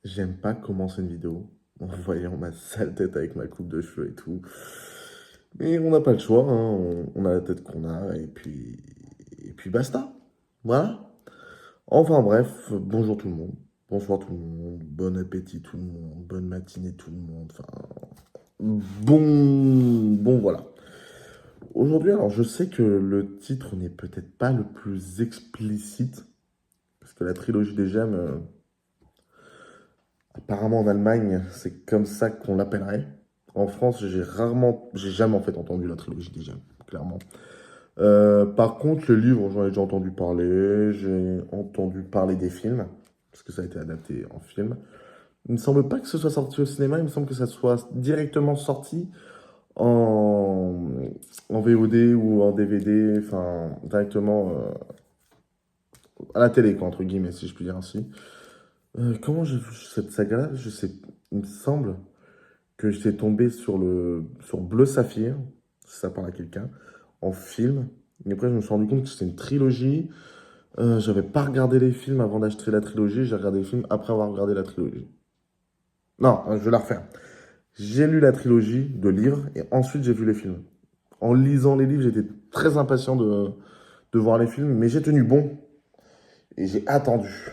J'aime pas commencer une vidéo en voyant ma sale tête avec ma coupe de cheveux et tout. Mais on n'a pas le choix, hein, on a la tête qu'on a et puis basta. Voilà. Enfin bref, bonjour tout le monde. Bonsoir tout le monde. Bon appétit tout le monde. Bonne matinée tout le monde. Enfin, bon voilà. Aujourd'hui, alors je sais que le titre n'est peut-être pas le plus explicite, parce que la trilogie des gemmes, apparemment en Allemagne, c'est comme ça qu'on l'appellerait. En France, j'ai jamais en fait entendu la trilogie des gemmes, clairement. Par contre, le livre, j'en ai déjà entendu parler, j'ai entendu parler des films, parce que ça a été adapté en film. Il me semble pas que ce soit sorti au cinéma, il me semble que ça soit directement sorti en, en VOD ou en DVD, enfin, directement à la télé, quoi, entre guillemets, si je puis dire ainsi. Comment j'ai vu cette saga-là? Je sais, il me semble que j'étais tombé sur Bleu Saphir, si ça parle à quelqu'un, en film. Et après, je me suis rendu compte que c'était une trilogie. J'avais pas regardé les films avant d'acheter la trilogie, j'ai regardé les films après avoir regardé la trilogie. Non, je vais la refaire. J'ai lu la trilogie de livres et ensuite j'ai vu les films. En lisant les livres, j'étais très impatient de voir les films, mais j'ai tenu bon et j'ai attendu.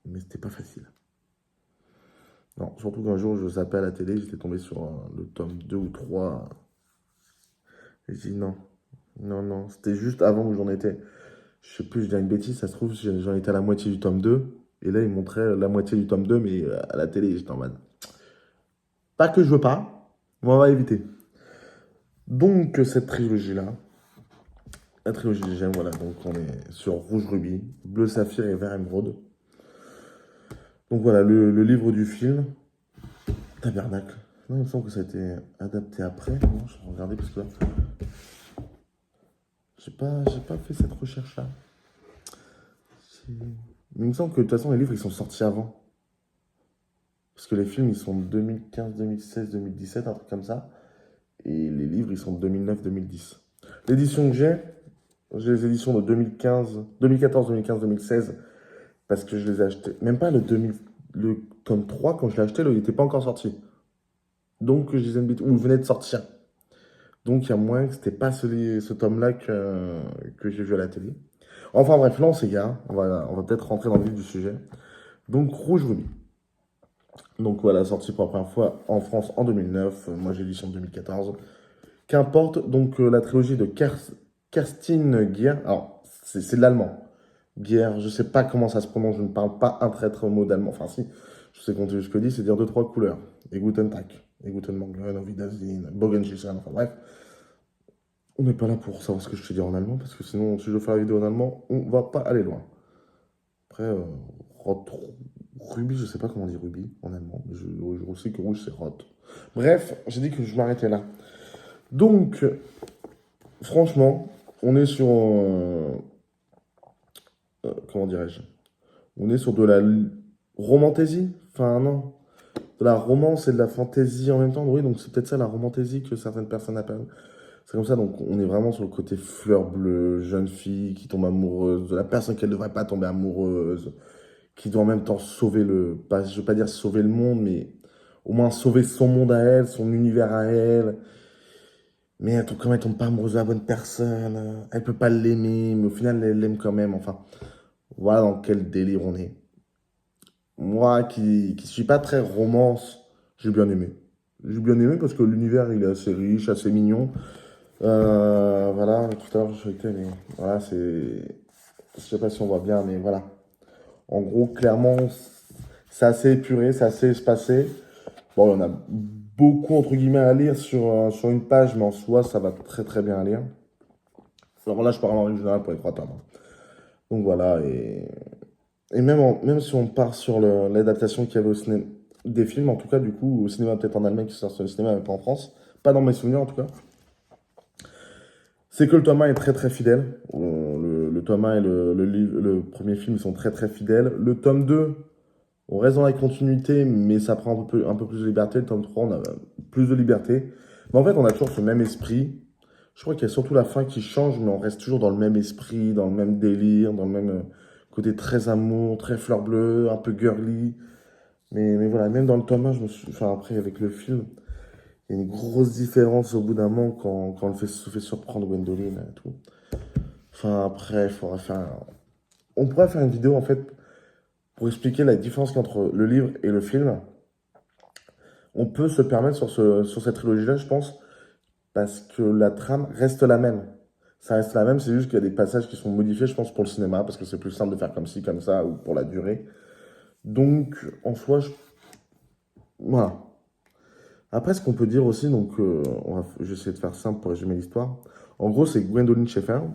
Mais c'était pas facile. Non, surtout qu'un jour, je zappais à la télé, j'étais tombé sur le tome 2 ou 3. Et j'ai dit non, non, non, c'était juste avant que j'en étais. Je sais plus, je dis une bêtise, ça se trouve, j'en étais à la moitié du tome 2. Et là, ils montraient la moitié du tome 2, mais à la télé, j'étais en mode. Pas que je veux pas, mais on va éviter. Donc, cette trilogie-là, la trilogie des gemmes, voilà, donc on est sur Rouge Rubis, Bleu Saphir et Vert Émeraude. Donc voilà, le livre du film, Tabernacle. Non, il me semble que ça a été adapté après. Non, je vais regarder parce que là, j'ai pas fait cette recherche-là. Mais il me semble que de toute façon, les livres, ils sont sortis avant. Parce que les films, ils sont de 2015, 2016, 2017, un truc comme ça. Et les livres, ils sont de 2009, 2010. L'édition que j'ai les éditions de 2015, 2014, 2015, 2016, parce que je les ai achetées. Même pas le tome 3, quand je l'ai acheté, il n'était pas encore sorti. Donc, je disais une bêtise, ou il venait de sortir. Donc, il y a moins que c'était pas ce tome-là que j'ai vu à la télé. Enfin bref, là, on s'égare. On va peut-être rentrer dans le vif du sujet. Donc, Rouge Rubis. Donc voilà, sorti pour la première fois en France en 2009. Moi, j'ai l'édition de 2014. Qu'importe, donc la trilogie de Kerstin Gier. Alors, c'est de l'allemand. Gier, je sais pas comment ça se prononce, je ne parle pas un traître mot d'allemand. Enfin, si, je sais compter jusque 10, c'est dire deux, trois couleurs. Et Guten Tag, et Guten Morgen, Auf Wiedersehen, Bogenschießen, enfin bref. On n'est pas là pour savoir ce que je te dis en allemand, parce que sinon, si je veux faire la vidéo en allemand, on va pas aller loin. Après, Rot, Ruby, je sais pas comment on dit Ruby en allemand, mais je sais que rouge c'est Rot. Bref, j'ai dit que je m'arrêtais là. Donc, franchement, on est sur. Comment dirais-je? On est sur de la romantaisie. Enfin, non. De la romance et de la fantaisie en même temps. Oui, donc c'est peut-être ça la romantaisie que certaines personnes appellent. C'est comme ça, donc on est vraiment sur le côté fleur bleue, jeune fille qui tombe amoureuse, de la personne qu'elle ne devrait pas tomber amoureuse, qui doit en même temps sauver pas, je veux pas dire sauver le monde, mais au moins sauver son monde à elle, son univers à elle. Mais comme elle tombe pas amoureuse de la bonne personne, elle peut pas l'aimer, mais au final elle l'aime quand même. Enfin, voilà dans quel délire on est. Moi qui suis pas très romance, j'ai bien aimé. J'ai bien aimé parce que l'univers il est assez riche, assez mignon. Voilà, tout à l'heure je suis mais voilà, c'est. Je sais pas si on voit bien, mais voilà. En gros, clairement, c'est assez épuré, c'est assez espacé. Bon, il y en a beaucoup, entre guillemets, à lire sur une page, mais en soi, ça va très très bien à lire. Alors là, je parle en règle générale pour les trois tomes, hein. Donc voilà, et même si on part sur l'adaptation qu'il y avait au cinéma, des films, en tout cas, du coup, au cinéma, peut-être en Allemagne, qui sort sur le cinéma, mais pas en France, pas dans mes souvenirs en tout cas, c'est que le tome 1 est très très fidèle. Le tome 1 et le premier film, ils sont très très fidèles. Le tome 2, on reste dans la continuité, mais ça prend un peu plus de liberté. Le tome 3, on a plus de liberté. Mais en fait, on a toujours ce même esprit. Je crois qu'il y a surtout la fin qui change, mais on reste toujours dans le même esprit, dans le même délire, dans le même côté très amour, très fleur bleue, un peu girly. Mais voilà, même dans le tome 1, enfin, après, avec le film, il y a une grosse différence au bout d'un moment quand se fait surprendre Gwendoline et tout. Enfin, après, on pourrait faire une vidéo, en fait, pour expliquer la différence entre le livre et le film. On peut se permettre sur cette trilogie-là, je pense, parce que la trame reste la même. Ça reste la même, c'est juste qu'il y a des passages qui sont modifiés, je pense, pour le cinéma, parce que c'est plus simple de faire comme ci, comme ça, ou pour la durée. Donc, en soi, voilà. Après, ce qu'on peut dire aussi, donc, je vais essayer de faire simple pour résumer l'histoire. En gros, c'est Gwendoline Shepherd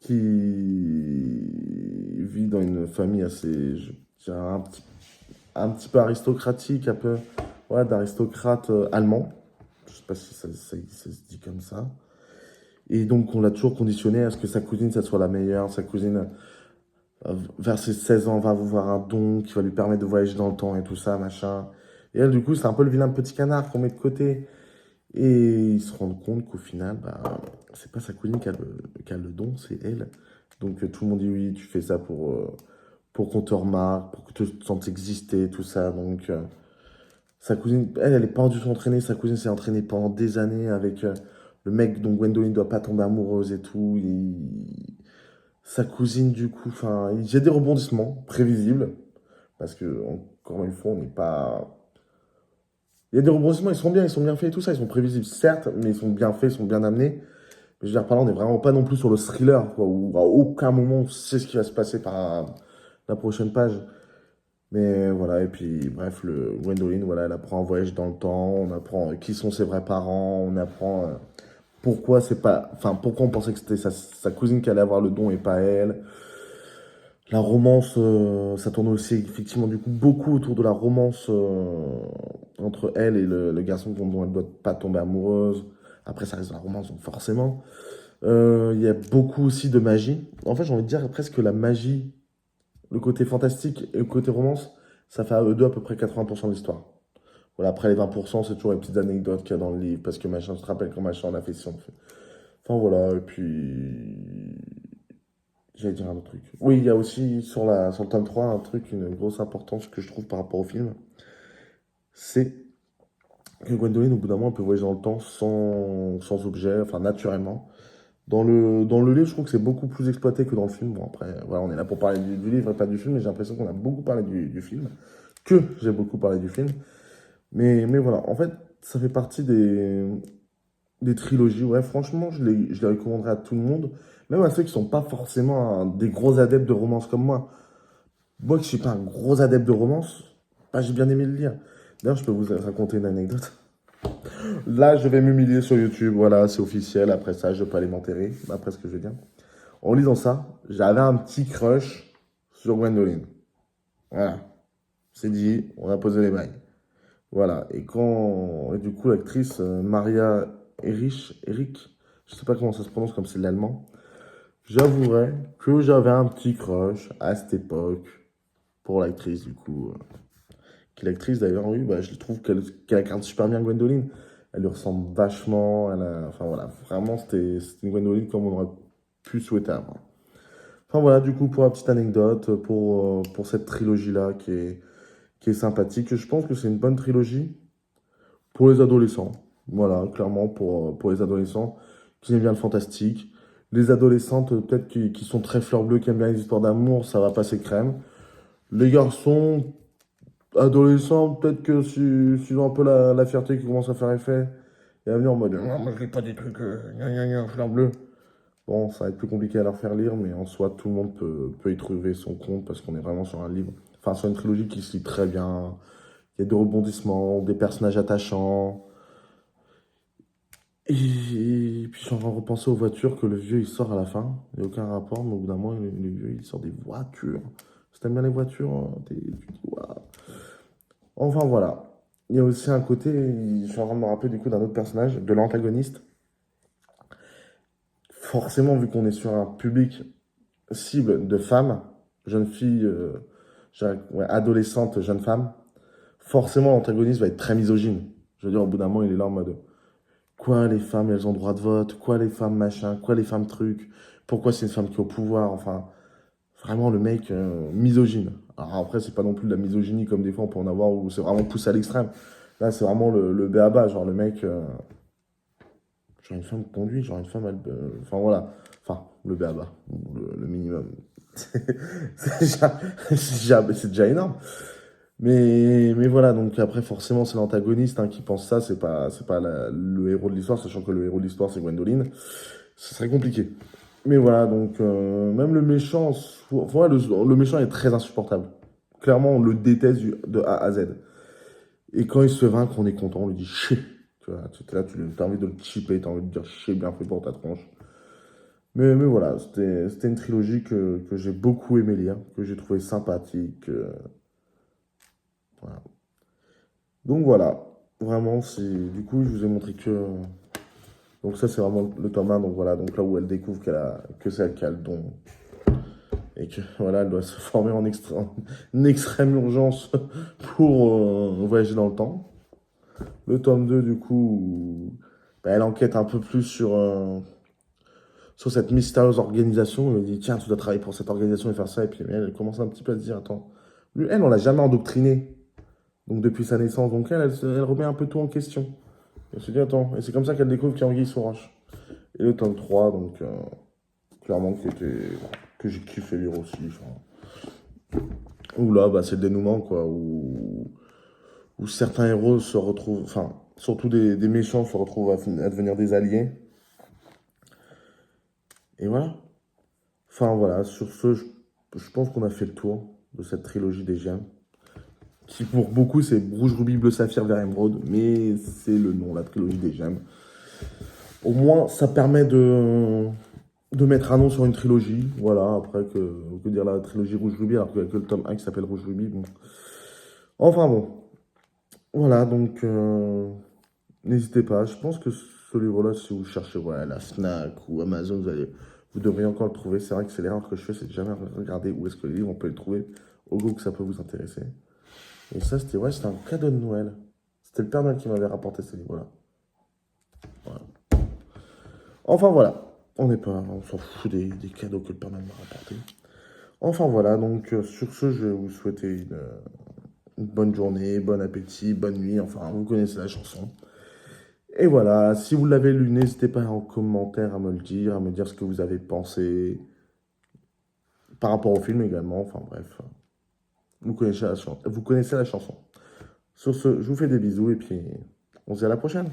qui vit dans une famille assez, je dirais, un petit peu aristocratique, un peu, ouais, d'aristocrate allemand. Je sais pas si ça se dit comme ça. Et donc, on l'a toujours conditionné à ce que sa cousine, ça soit la meilleure. Sa cousine, vers ses 16 ans, va avoir un don qui va lui permettre de voyager dans le temps et tout ça, machin. Et elle, du coup, c'est un peu le vilain petit canard qu'on met de côté. Et ils se rendent compte qu'au final, bah, c'est pas sa cousine qui a le don, c'est elle. Donc, tout le monde dit oui, tu fais ça pour qu'on te remarque, pour que tu te sentes exister, tout ça. Donc, sa cousine, elle est pas du tout entraînée. Sa cousine s'est entraînée pendant des années avec le mec dont Gwendoline ne doit pas tomber amoureuse et tout. Sa cousine, du coup, enfin, il y a des rebondissements prévisibles. Parce que, encore une fois, on n'est pas. Il y a des rebondissements, ils sont bien faits et tout ça. Ils sont prévisibles, certes, mais ils sont bien faits, ils sont bien amenés. Mais je veux dire, par là, on n'est vraiment pas non plus sur le thriller, quoi, où à aucun moment on sait ce qui va se passer par la prochaine page. Mais voilà, et puis bref, le Gwendoline, voilà, elle apprend un voyage dans le temps, on apprend qui sont ses vrais parents, on apprend pourquoi c'est pas, enfin pourquoi on pensait que c'était sa cousine qui allait avoir le don et pas elle. La romance, ça tourne aussi effectivement du coup beaucoup autour de la romance entre elle et le garçon dont elle doit pas tomber amoureuse. Après, ça reste de la romance, donc forcément. Il y a beaucoup aussi de magie. En fait, j'ai envie de dire presque que la magie, le côté fantastique et le côté romance, ça fait à eux deux à peu près 80% de l'histoire. Voilà, après les 20%, c'est toujours les petites anecdotes qu'il y a dans le livre, parce que machin, tu te rappelles quand machin on a fait ci, on fait. Enfin voilà, et puis. J'allais dire un autre truc. Oui, il y a aussi sur le tome 3 un truc, une grosse importance que je trouve par rapport au film. C'est que Gwendoline, au bout d'un moment, elle peut voyager dans le temps sans objet, enfin naturellement. Dans le livre, je trouve que c'est beaucoup plus exploité que dans le film. Bon, après, voilà, on est là pour parler du livre et pas du film, mais j'ai l'impression qu'on a beaucoup parlé du film. Que j'ai beaucoup parlé du film. Mais voilà, en fait, ça fait partie des trilogies. Ouais, franchement, je les recommanderais à tout le monde. Même à ceux qui sont pas forcément des gros adeptes de romance comme moi. Moi qui suis pas un gros adepte de romance, bah, j'ai bien aimé le lire. D'ailleurs, je peux vous raconter une anecdote. Là, je vais m'humilier sur YouTube. Voilà, c'est officiel. Après ça, je peux aller m'enterrer. Après ce que je veux dire. En lisant ça, j'avais un petit crush sur Gwendoline. Voilà. C'est dit, on a posé les bails. Voilà. Et du coup, l'actrice Maria Eric, je sais pas comment ça se prononce comme c'est l'allemand, j'avouerais que j'avais un petit crush à cette époque pour l'actrice, du coup. Qui est l'actrice d'ailleurs, oui, bah, je trouve qu'elle incarne super bien Gwendoline. Elle lui ressemble vachement. Enfin voilà, vraiment, c'était une Gwendoline comme on aurait pu souhaiter avoir. Enfin voilà, du coup, pour la petite anecdote, pour cette trilogie-là qui est sympathique, je pense que c'est une bonne trilogie pour les adolescents. Voilà, clairement, pour les adolescents qui aiment bien le fantastique. Les adolescentes, peut-être qui sont très fleurs bleues, qui aiment bien les histoires d'amour, ça va passer crème. Les garçons, adolescents, peut-être que s'ils ont un peu la fierté qui commence à faire effet, et à venir en mode non, moi je lis pas des trucs gna gna gna, fleurs bleues. Bon, ça va être plus compliqué à leur faire lire, mais en soi, tout le monde peut y trouver son compte parce qu'on est vraiment sur un livre, enfin sur une trilogie qui se lit très bien. Il y a des rebondissements, des personnages attachants. Et puis j'en repenser aux voitures que le vieux il sort à la fin. Il n'y a aucun rapport, mais au bout d'un moment, le vieux il sort des voitures. Si t'aimes bien les voitures, hein, tu dis waouh. Enfin voilà. Il y a aussi un côté, je suis en train de me rappeler du coup d'un autre personnage, de l'antagoniste. Forcément, vu qu'on est sur un public cible de femmes, jeunes filles, ouais, adolescentes, jeunes femmes, forcément l'antagoniste va être très misogyne. Je veux dire, au bout d'un moment, il est là en mode quoi les femmes, elles ont droit de vote, quoi les femmes machin, quoi les femmes trucs, pourquoi c'est une femme qui est au pouvoir, enfin, vraiment le mec misogyne. Alors après, c'est pas non plus de la misogynie comme des fois on peut en avoir où c'est vraiment poussé à l'extrême. Là, c'est vraiment le b.a.-ba, genre le mec, genre une femme conduit, genre une femme, enfin voilà. Enfin, le b.a.-ba, le minimum. C'est c'est déjà énorme. Mais voilà, donc après, forcément, c'est l'antagoniste hein, qui pense ça, c'est pas le héros de l'histoire, sachant que le héros de l'histoire, c'est Gwendoline. Ce serait compliqué. Mais voilà, donc même le méchant, le méchant est très insupportable. Clairement, on le déteste de A à Z. Et quand il se fait vaincre, on est content, on lui dit chier. Tu vois, tu es là, tu as envie de le chipper, tu as envie de dire chier, bien fait pour ta tronche. Mais voilà, c'était une trilogie que j'ai beaucoup aimé lire, que j'ai trouvé sympathique. Voilà. Donc voilà, vraiment, du coup, je vous ai montré que. Donc ça, c'est vraiment le tome 1, donc voilà, donc là où elle découvre que c'est elle qui a le don. Et que voilà, elle doit se former en extrême urgence pour voyager dans le temps. Le tome 2, du coup, bah, elle enquête un peu plus sur cette mystérieuse organisation. Elle dit, tiens, tu dois travailler pour cette organisation et faire ça. Et puis elle commence un petit peu à se dire, attends, lui, elle, on l'a jamais endoctriné. Donc depuis sa naissance, donc elle remet un peu tout en question. Elle se dit, attends, et c'est comme ça qu'elle découvre qu'il y a Anguille sous roche. Et le tome 3, donc clairement, que j'ai kiffé lire aussi. Enfin, où là, bah, c'est le dénouement, quoi, où certains héros se retrouvent, enfin, surtout des méchants se retrouvent à devenir des alliés. Et voilà. Enfin voilà, sur ce, je pense qu'on a fait le tour de cette trilogie des gemmes. Qui pour beaucoup c'est rouge, rubis, bleu, saphir, vert, émeraude, mais c'est le nom, la trilogie des gemmes. Au moins, ça permet de mettre un nom sur une trilogie. Voilà, après que dire la trilogie rouge, rubis, alors qu'il n'y a que le tome 1 qui s'appelle rouge, rubis. Bon. Enfin bon, voilà, donc n'hésitez pas. Je pense que ce livre-là, si vous cherchez voilà, la Fnac ou Amazon, vous devriez encore le trouver. C'est vrai que c'est l'erreur que je fais, c'est de jamais regarder où est-ce que les livres, on peut les trouver au goût que ça peut vous intéresser. Et ça, c'était un cadeau de Noël. C'était le Père Noël qui m'avait rapporté ce livre-là. Voilà. Enfin voilà, on s'en fout des cadeaux que le Père Noël m'a rapporté. Enfin voilà, donc sur ce, je vais vous souhaiter une bonne journée, bon appétit, bonne nuit. Enfin, vous connaissez la chanson. Et voilà, si vous l'avez lu, n'hésitez pas en commentaire à me le dire, à me dire ce que vous avez pensé par rapport au film également. Enfin bref, vous connaissez la chanson. Sur ce, je vous fais des bisous et puis on se dit à la prochaine.